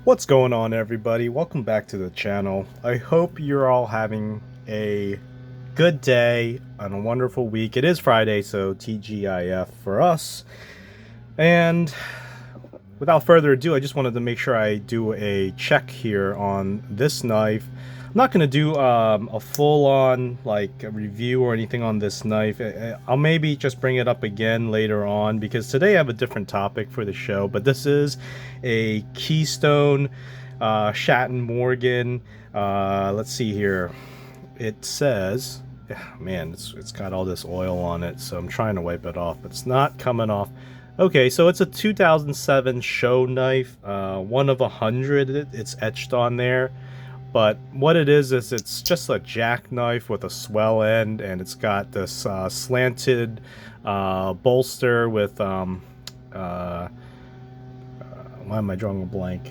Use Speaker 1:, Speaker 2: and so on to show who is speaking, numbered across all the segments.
Speaker 1: What's going on, everybody? Welcome back to the channel. I hope you're all having a good day and a wonderful week. It is Friday, so TGIF for us. And without further ado, I just wanted to make sure I do a check here on this knife. I'm not going to do a full-on like a review or anything on this knife. I'll maybe just bring it up again later on because today I have a different topic for the show. But this is a Keystone Schatt and Morgan. Let's see here. It says, man, it's got all this oil on it, so I'm trying to wipe it off, but it's not coming off. Okay, so it's a 2007 show knife, one of 100. It's etched on there. But what it is it's just a jackknife with a swell end, and it's got this slanted bolster with why am I drawing a blank?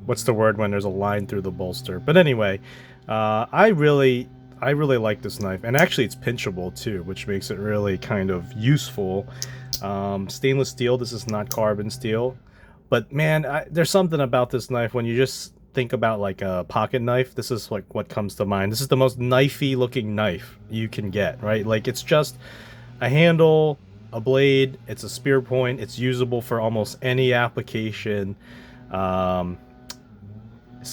Speaker 1: What's the word when there's a line through the bolster? But anyway, I really like this knife, and actually it's pinchable too, which makes it really kind of useful. Stainless steel. This is not carbon steel, but man, there's something about this knife when you just think about like a pocket knife. This is like what comes to mind. This is the most knifey looking knife you can get, right? Like it's just a handle, a blade, it's a spear point, it's usable for almost any application. It's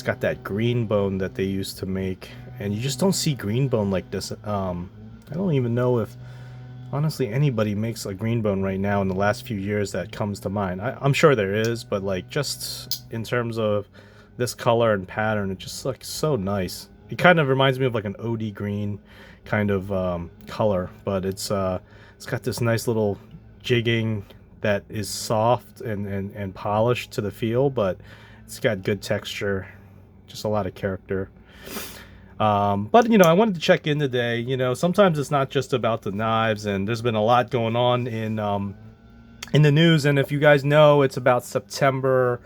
Speaker 1: got that green bone that they used to make, and you just don't see green bone like this. I don't even know if honestly anybody makes a green bone right now in the last few years that comes to mind. I'm sure there is, but like just in terms of this color and pattern, it just looks so nice. It kind of reminds me of like an OD green kind of color, but it's got this nice little jigging that is soft and polished to the feel, but it's got good texture, just a lot of character. But I wanted to check in today. Sometimes it's not just about the knives, and there's been a lot going on in the news. And if you guys know, it's about September.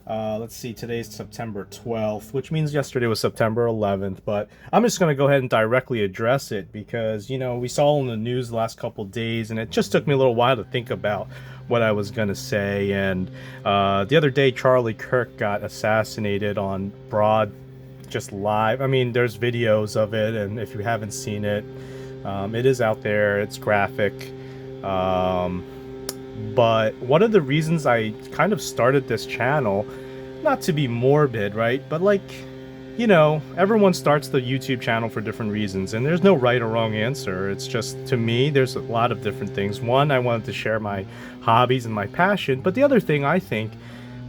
Speaker 1: Let's see, today's September 12th, which means yesterday was September 11th. But I'm just going to go ahead and directly address it because, we saw in the news the last couple days, and it just took me a little while to think about what I was going to say. And the other day, Charlie Kirk got assassinated on broad, just live. I mean, there's videos of it, and if you haven't seen it, it is out there. It's graphic. But one of the reasons I kind of started this channel, not to be morbid, right? But like, everyone starts the YouTube channel for different reasons, and there's no right or wrong answer. It's just, to me, there's a lot of different things. One, I wanted to share my hobbies and my passion, but the other thing I think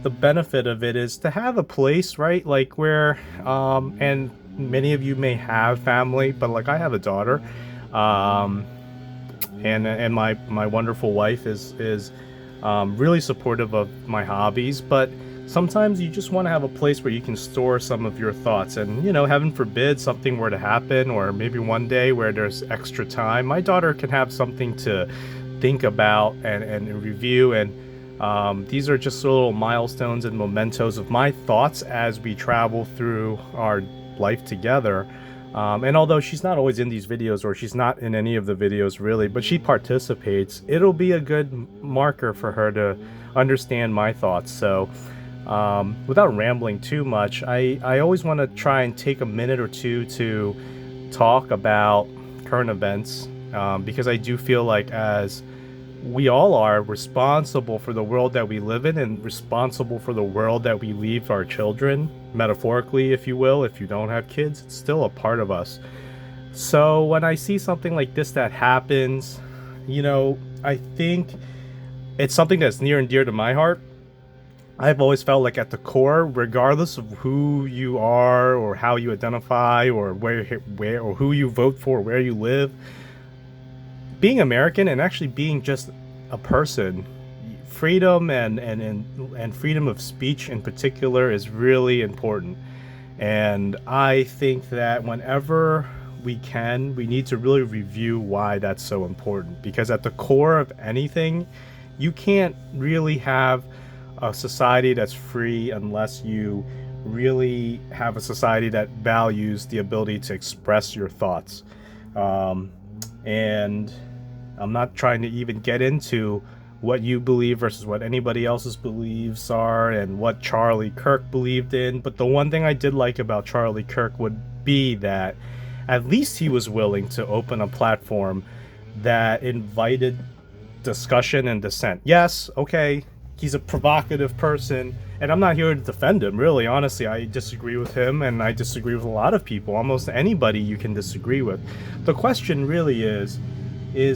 Speaker 1: the benefit of it is to have a place, right? Like where, and many of you may have family, but like I have a daughter, and my wonderful wife is really supportive of my hobbies, but sometimes you just want to have a place where you can store some of your thoughts. And heaven forbid something were to happen, or maybe one day where there's extra time, my daughter can have something to think about and review. And these are just little milestones and mementos of my thoughts as we travel through our life together. And although she's not always in these videos, or she's not in any of the videos really, but she participates, it'll be a good marker for her to understand my thoughts. So without rambling too much, I always want to try and take a minute or two to talk about current events, because I do feel like, as we all are, responsible for the world that we live in, and responsible for the world that we leave our children, metaphorically, if you will. If you don't have kids, it's still a part of us. So when I see something like this that happens, I think it's something that's near and dear to my heart. I've always felt like at the core, regardless of who you are or how you identify or where or who you vote for, where you live, being American, and actually being just a person, freedom and freedom of speech in particular is really important. And I think that whenever we can, we need to really review why that's so important, because at the core of anything, you can't really have a society that's free unless you really have a society that values the ability to express your thoughts. And I'm not trying to even get into what you believe versus what anybody else's beliefs are and what Charlie Kirk believed in. But the one thing I did like about Charlie Kirk would be that at least he was willing to open a platform that invited discussion and dissent. Yes, okay, he's a provocative person, and I'm not here to defend him, really. Honestly, I disagree with him, and I disagree with a lot of people. Almost anybody you can disagree with. The question really is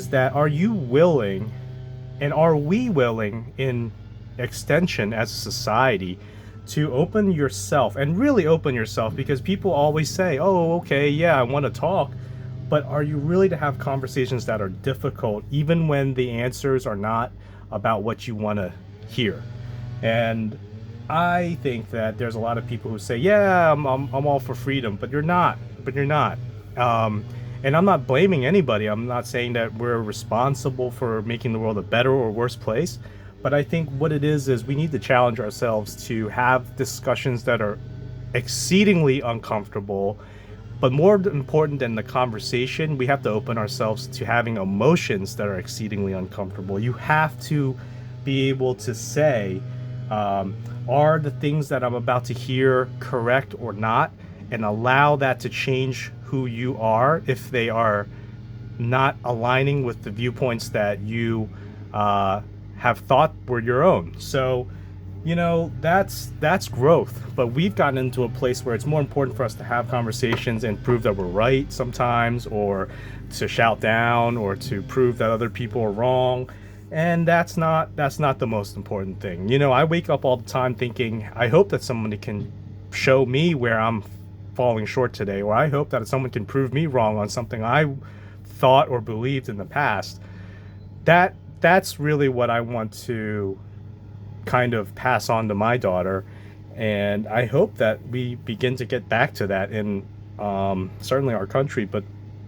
Speaker 1: that are you willing, and are we willing in extension as a society, to open yourself, and really open yourself? Because people always say, oh, okay, yeah, I want to talk, but are you really to have conversations that are difficult, even when the answers are not about what you want to hear? And I think that there's a lot of people who say, yeah, I'm all for freedom, but you're not. And I'm not blaming anybody. I'm not saying that we're responsible for making the world a better or worse place. But I think what it is we need to challenge ourselves to have discussions that are exceedingly uncomfortable. But more important than the conversation, we have to open ourselves to having emotions that are exceedingly uncomfortable. You have to be able to say, are the things that I'm about to hear correct or not? And allow that to change who you are if they are not aligning with the viewpoints that you have thought were your own. So, that's growth. But we've gotten into a place where it's more important for us to have conversations and prove that we're right sometimes, or to shout down, or to prove that other people are wrong. And that's not the most important thing. I wake up all the time thinking, I hope that somebody can show me where I'm falling short today, or I hope that someone can prove me wrong on something I thought or believed in the past. That's really what I want to kind of pass on to my daughter, and I hope that we begin to get back to that in certainly our country, but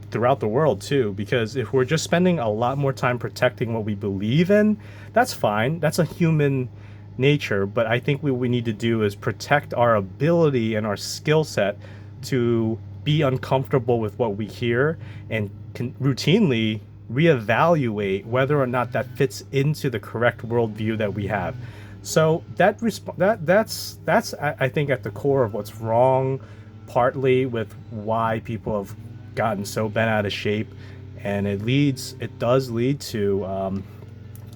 Speaker 1: throughout the world too. Because if we're just spending a lot more time protecting what we believe in, that's fine. That's a human nature. But I think what we need to do is protect our ability and our skill set to be uncomfortable with what we hear, and can routinely reevaluate whether or not that fits into the correct worldview that we have. So that's I think at the core of what's wrong, partly with why people have gotten so bent out of shape, and it does lead to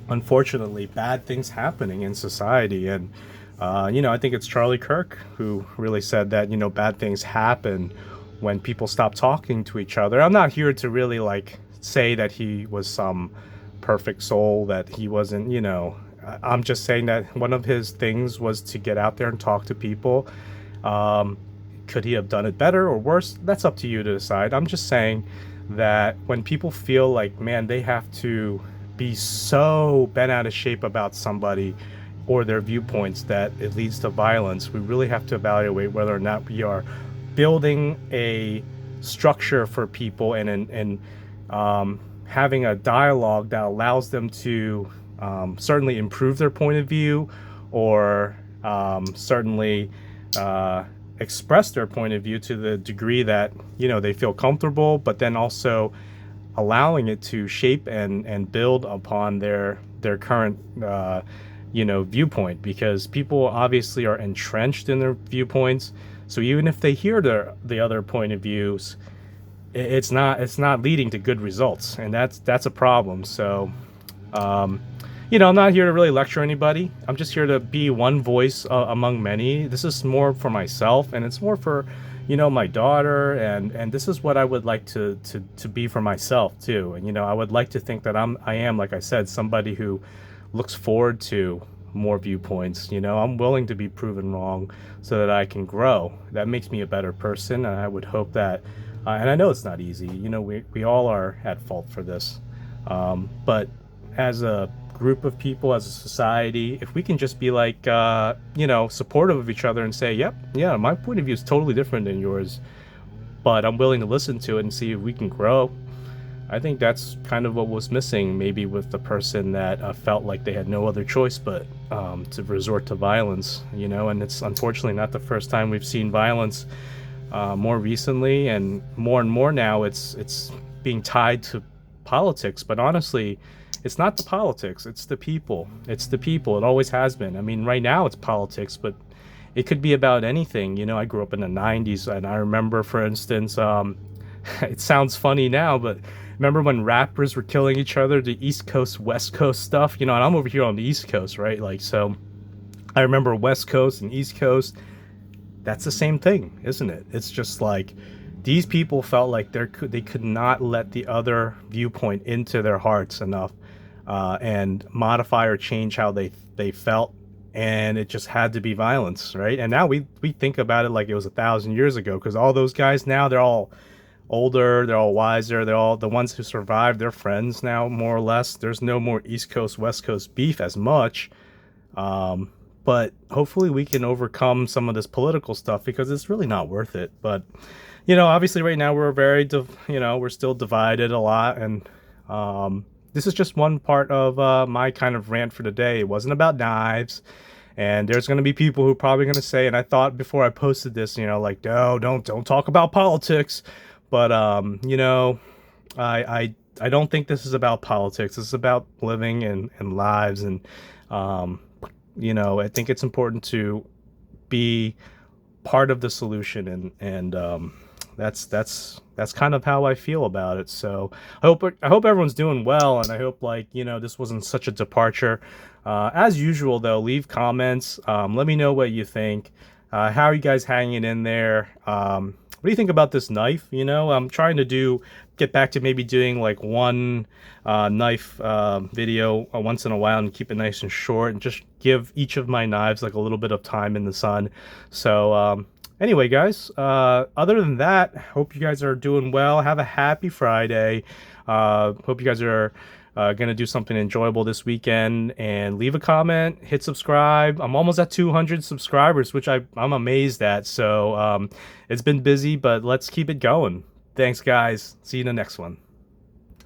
Speaker 1: unfortunately bad things happening in society. And I think it's Charlie Kirk who really said that bad things happen when people stop talking to each other. I'm not here to really say that he was some perfect soul, that he wasn't. I'm just saying that one of his things was to get out there and talk to people. Could he have done it better or worse? That's up to you to decide. I'm just saying that when people feel like, man, they have to be so bent out of shape about somebody or their viewpoints that it leads to violence, we really have to evaluate whether or not we are building a structure for people and having a dialogue that allows them to certainly improve their point of view, or certainly express their point of view to the degree that they feel comfortable, but then also allowing it to shape and build upon their current viewpoint. Because people obviously are entrenched in their viewpoints, so even if they hear the other point of views, it's not leading to good results, and that's a problem. So I'm not here to really lecture anybody. I'm just here to be one voice among many. This is more for myself, and it's more for my daughter, and this is what I would like to be for myself too. And I would like to think that I am, like I said, somebody who looks forward to more viewpoints. I'm willing to be proven wrong so that I can grow. That makes me a better person, and I would hope that and I know it's not easy. We all are at fault for this, but as a group of people, as a society, if we can just be supportive of each other and say, yep, yeah, my point of view is totally different than yours, but I'm willing to listen to it and see if we can grow. I think that's kind of what was missing, maybe with the person that felt like they had no other choice but to resort to violence. And it's unfortunately not the first time we've seen violence. More recently, and more now, it's being tied to politics. But honestly, It's not the politics, it's the people. It's the people. It always has been. I mean, right now it's politics, but it could be about anything. You know, I grew up in the 90s, and I remember, for instance, it sounds funny now, but remember when rappers were killing each other, the East Coast, West Coast stuff? You know, and I'm over here on the East Coast, right? Like, so I remember West Coast and East Coast. That's the same thing, isn't it? It's just like these people felt like they could not let the other viewpoint into their hearts enough, and modify or change how they felt, and it just had to be violence, right? And now we think about it like it was 1,000 years ago, because all those guys now, they're all older, they're all wiser, they're all the ones who survived. They're friends now, more or less. There's no more East Coast West Coast beef as much. But hopefully we can overcome some of this political stuff, because it's really not worth it. But you know, obviously right now we're we're still divided a lot, and this is just one part of my kind of rant for today. It wasn't about knives, and there's going to be people who are probably going to say, and I thought before I posted this, you know, like, no, don't talk about politics. But you know, I don't think this is about politics. This is about living and lives, and you know, I think it's important to be part of the solution, and that's kind of how I feel about it. So I hope everyone's doing well, and I hope, like, you know, this wasn't such a departure. As usual, though, leave comments. Let me know what you think. How are you guys hanging in there? What do you think about this knife? You know, I'm trying to get back to maybe doing like one knife video once in a while, and keep it nice and short, and just give each of my knives like a little bit of time in the sun. So anyway, guys, other than that, hope you guys are doing well. Have a happy Friday. Hope you guys are gonna do something enjoyable this weekend, and leave a comment, hit subscribe. I'm almost at 200 subscribers, which I'm amazed at. So it's been busy, but let's keep it going. Thanks, guys. See you in the next one.